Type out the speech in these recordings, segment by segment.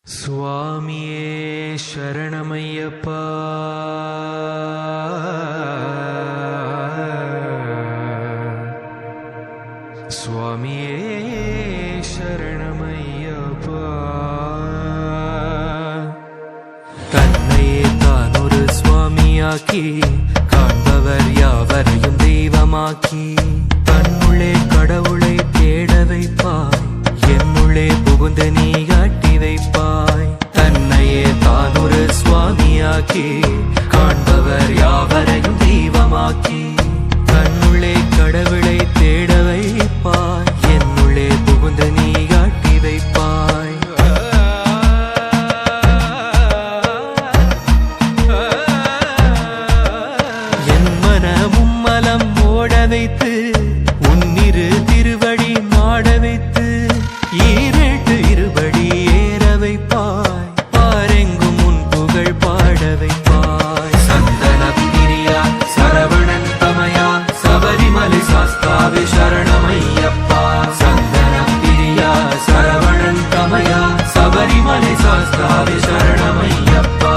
சுவாமியே சரணமையப்பா. சுவாமியே சரணமையப்பா. தன்னையே தான் ஒரு சுவாமியாக்கி காண்பவர் யாவரையும் தெய்வமாக்கி தன்னுள்ளே கடவுளை தேட வைப்பாய், என்னுள்ளே புகுந்து நீ காட்டி வைப்பாய். தன்னையே தான் ஒரு சுவாமியாக்கி காண்பவர் யாவரையும் தெய்வமாக்கி தன்னுள்ளே கடவுளை தேட வைப்பாய், என்னுள்ளே புகுந்து நீ காட்டி வைப்பாய். என் மனமும் மலம் ஓட வைத்து உன்னிரு திருவடி நாட வைத்து ஈரேட்டு இருபடி ஏற வைப்பாய், பாரெங்கும் உன் புகழ் பாட வைப்பாய். சந்தன பிரியா சரவணன் தமயா சபரிமலை சாஸ்தாவே சரணமையப்பா. சந்தன பிரியா சரவணன் தமயா சபரிமலை சாஸ்தாவே சரணமையப்பா.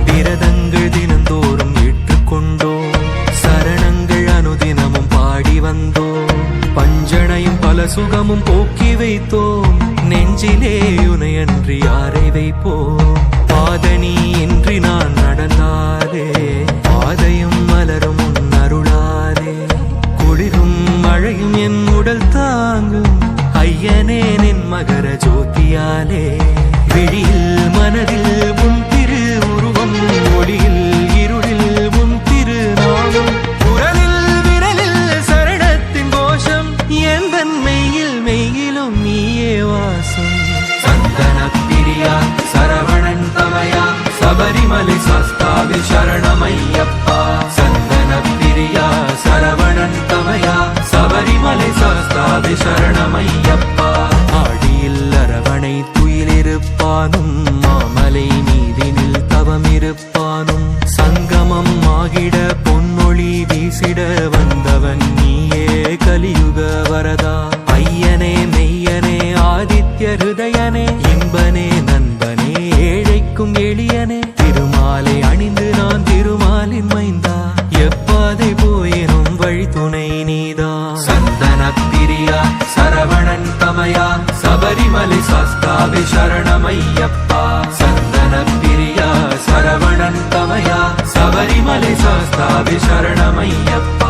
விரதங்கள் தினந்தோறும் ஏற்றுக்கொண்டோ, சரணங்கள் அனுதினமும் பாடி வந்தோ, பஞ்சனையும் பல சுகமும் போக்கி வைத்தோம், நெஞ்சிலே உனையன்றி யாரை வைப்போம். பாதனி இன்றி நான் நடந்தாலே பாதையும் மலரும் உன் அருளாலே, குளிரும் மழையும் என் உடல் தாங்கும் ஐயனே நின் மகர ஜோதியாலே. விழியில் மனதில் உன் திரு உருவம், ஒளியில் இருளில் உன் திருநாமம், குரலில் விரலில் சரணத்தின் கோஷம், எந்த மெய்யில் மெய்யிலும் நீயே வாசம். சந்தன பிரியா சரவணன் தமயா சபரிமலை சாஸ்தாவே சரணமையப்பா. சந்தன பிரியா சரவணன் தமயா சபரிமலை சாஸ்தாவே சரணமையப்பா. ஆடியில் அரவணை துயிலிருப்பானும், மாமலை மீதினில் தவமிருப்பானும், சங்கமம் ஆகிட பொன்னொழி வீசிட வந்தவன் நீயே கலியுக வரதா. ஐயனே மெய்யனே ஆதித்ய ஹிருதயனே, இன்பனே நண்பனே ஏழைக்கும் எளியனே, திருமாலை அணிந்து நான் திருமாலின் மைந்தா, எப்பாதை போயினும் வழி துணை நீதா. சந்தன பிரியா சரவணன் தமயா சபரிமலை சாஸ்தாவே சரணமையப்பா. சந்தன பிரியா சரவணன் தமயா சபரிமலை சாஸ்தாவே சரணமையப்பா.